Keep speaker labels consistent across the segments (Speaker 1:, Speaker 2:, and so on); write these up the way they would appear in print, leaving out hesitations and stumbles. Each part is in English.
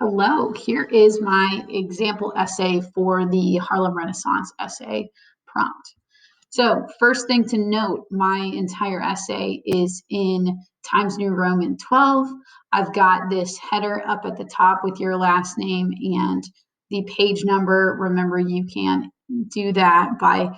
Speaker 1: Hello, here is my example essay for the Harlem Renaissance essay prompt. So first thing to note, my entire essay is in Times New Roman 12. I've got this header up at the top with your last name and the page number. Remember, you can do that by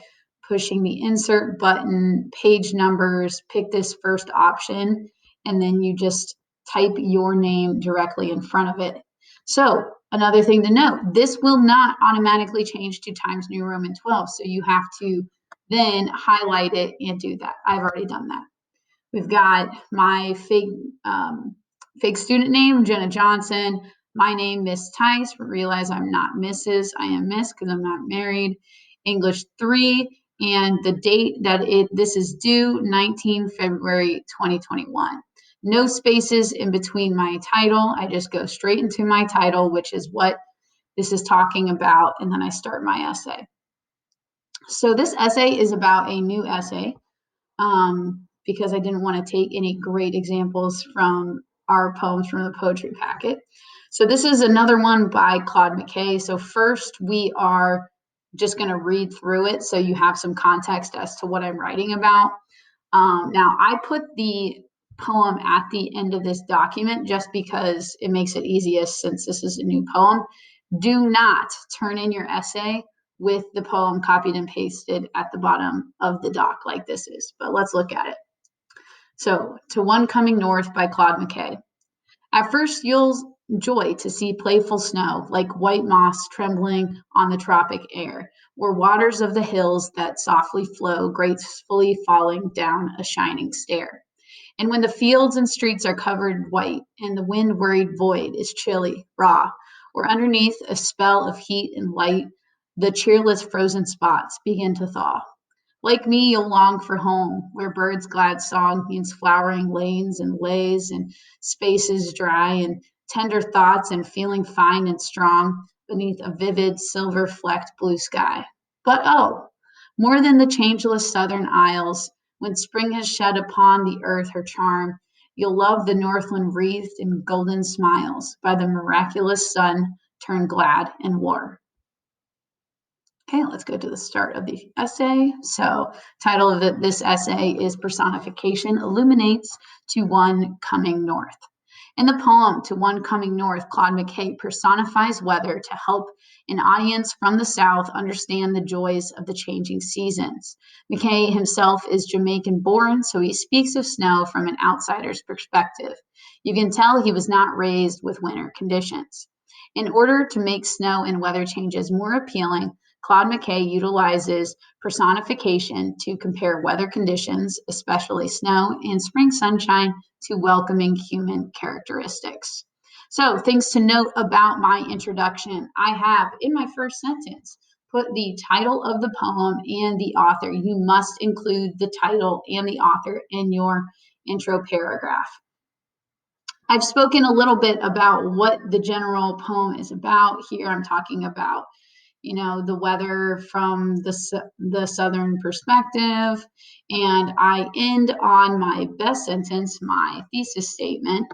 Speaker 1: pushing the insert button, page numbers, pick this first option, and then you just type your name directly in front of it. So another thing to note, this will not automatically change to Times New Roman 12. So you have to then highlight it and do that. I've already done that. We've got my fake student name, Jenna Johnson. My name, Miss Tice. Realize I'm not Mrs. I am Miss because I'm not married. English 3, and the date that this is due, 19 February 2021. No spaces in between my title. I just go straight into my title, which is what this is talking about, and then I start my essay. So this essay is about a new essay because I didn't want to take any great examples from our poems from the poetry packet. So this is another one by Claude McKay. So first we are just going to read through it so you have some context as to what I'm writing about. Now I put the poem at the end of this document just because it makes it easiest since this is a new poem. Do not turn in your essay with the poem copied and pasted at the bottom of the doc like this is, but let's look at it. So, To One Coming North by Claude McKay. At first, you'll joy to see playful snow like white moss trembling on the tropic air, or waters of the hills that softly flow, gracefully falling down a shining stair. And when the fields and streets are covered white and the wind-worried void is chilly, raw, or underneath a spell of heat and light, the cheerless frozen spots begin to thaw. Like me, you'll long for home, where birds' glad song means flowering lanes and lays and spaces dry and tender thoughts and feeling fine and strong beneath a vivid silver-flecked blue sky. But oh, more than the changeless southern isles, when spring has shed upon the earth her charm, you'll love the northland wreathed in golden smiles by the miraculous sun turned glad and warm. Okay, let's go to the start of the essay. So, title of this essay is Personification Illuminates to One Coming North. In the poem To One Coming North, Claude McKay personifies weather to help an audience from the South understand the joys of the changing seasons. McKay himself is Jamaican born, so he speaks of snow from an outsider's perspective. You can tell he was not raised with winter conditions. In order to make snow and weather changes more appealing, Claude McKay utilizes personification to compare weather conditions, especially snow and spring sunshine, to welcoming human characteristics. So, things to note about my introduction. I have, in my first sentence, put the title of the poem and the author. You must include the title and the author in your intro paragraph. I've spoken a little bit about what the general poem is about. Here I'm talking about the weather from the southern perspective. And I end on my best sentence, my thesis statement.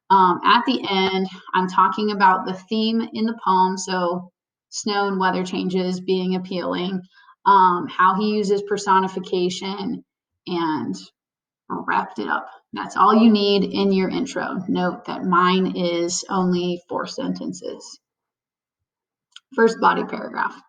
Speaker 1: At the end, I'm talking about the theme in the poem, so snow and weather changes being appealing, how he uses personification, and I wrapped it up. That's all you need in your intro. Note that mine is only 4 sentences. First body paragraph.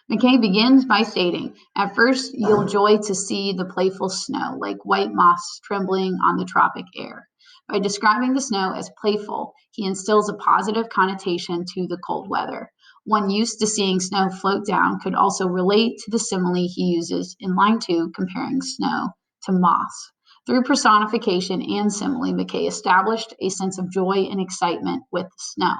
Speaker 1: McKay begins by stating, at first you'll joy to see the playful snow, like white moss trembling on the tropic air. By describing the snow as playful, he instills a positive connotation to the cold weather. One used to seeing snow float down could also relate to the simile he uses in line 2, comparing snow to moss. Through personification and simile, McKay established a sense of joy and excitement with the snow.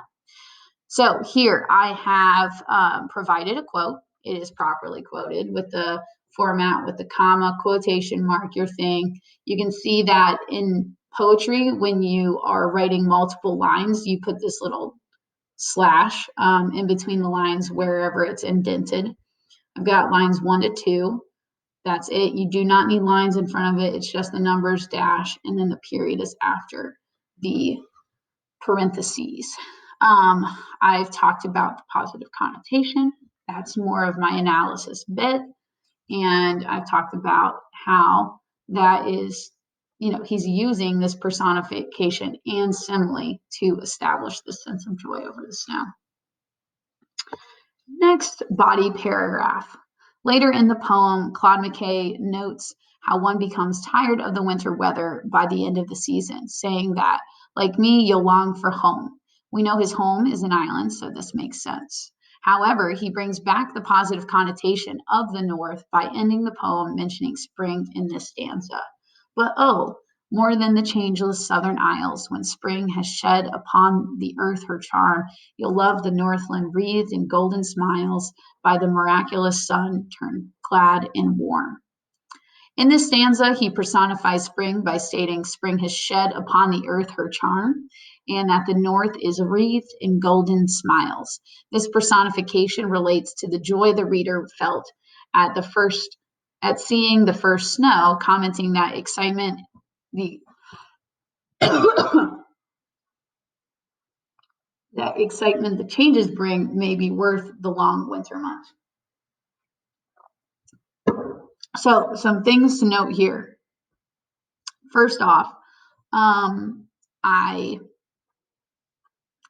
Speaker 1: So here I have provided a quote. It is properly quoted with the format, with the comma, quotation mark, your thing. You can see that in poetry, when you are writing multiple lines, you put this little slash in between the lines wherever it's indented. I've got lines 1 to 2. That's it. You do not need lines in front of it. It's just the numbers, dash, and then the period is after the parentheses. I've talked about the positive connotation. That's more of my analysis bit. And I've talked about how that is, he's using this personification and simile to establish the sense of joy over the snow. Next body paragraph. Later in the poem, Claude McKay notes how one becomes tired of the winter weather by the end of the season, saying that, like me, you'll long for home. We know his home is an island, so this makes sense. However, he brings back the positive connotation of the North by ending the poem mentioning spring in this stanza. But oh, more than the changeless southern isles, when spring has shed upon the earth her charm, you'll love the Northland wreathed in golden smiles by the miraculous sun turned glad and warm. In this stanza, he personifies spring by stating spring has shed upon the earth her charm, and that the north is wreathed in golden smiles. This personification relates to the joy the reader felt at seeing the first snow, commenting that excitement the that excitement the changes bring may be worth the long winter months. So some things to note here. First off, I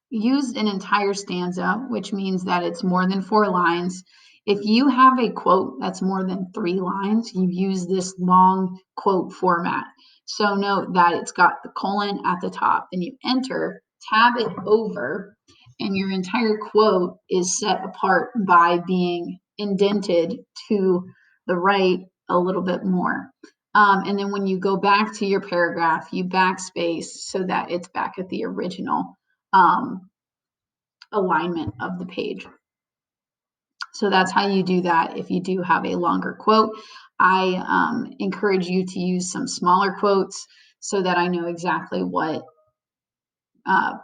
Speaker 1: used an entire stanza, which means that it's more than 4 lines. If you have a quote that's more than 3 lines, you use this long quote format. So note that it's got the colon at the top, then you enter, tab it over, and your entire quote is set apart by being indented to the right a little bit more. And then when you go back to your paragraph, you backspace so that it's back at the original alignment of the page. So that's how you do that if you do have a longer quote. I encourage you to use some smaller quotes so that I know exactly what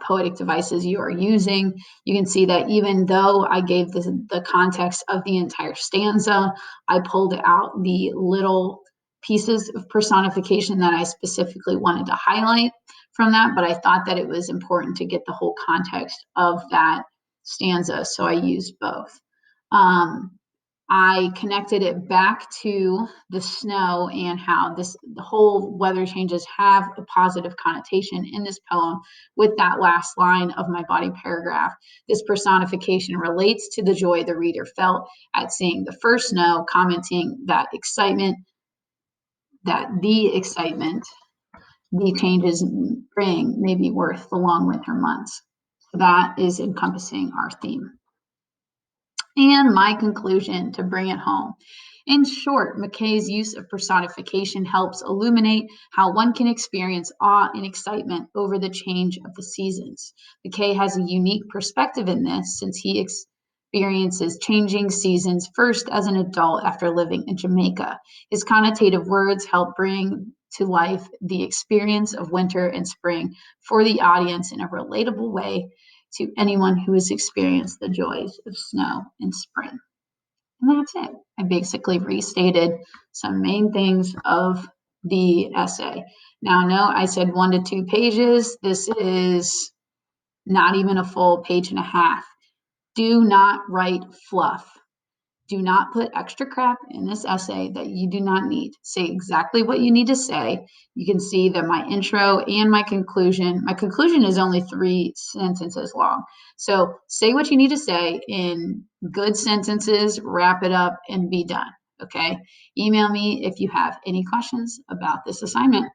Speaker 1: poetic devices you are using. You can see that even though I gave the context of the entire stanza, I pulled out the little pieces of personification that I specifically wanted to highlight from that, but I thought that it was important to get the whole context of that stanza, so I used both. I connected it back to the snow and how the whole weather changes have a positive connotation in this poem with that last line of my body paragraph. This personification relates to the joy the reader felt at seeing the first snow, commenting that the changes in spring may be worth the long winter months. So that is encompassing our theme. And my conclusion to bring it home. In short, McKay's use of personification helps illuminate how one can experience awe and excitement over the change of the seasons. McKay has a unique perspective in this since he experiences changing seasons first as an adult after living in Jamaica. His connotative words help bring to life the experience of winter and spring for the audience in a relatable way to anyone who has experienced the joys of snow and spring. And that's it. I basically restated some main things of the essay. Now, no, I said 1 to 2 pages. This is not even a full page and a half. Do not write fluff. Do not put extra crap in this essay that you do not need. Say exactly what you need to say. You can see that my intro and my conclusion is only 3 sentences long. So say what you need to say in good sentences, wrap it up, and be done. Okay? Email me if you have any questions about this assignment.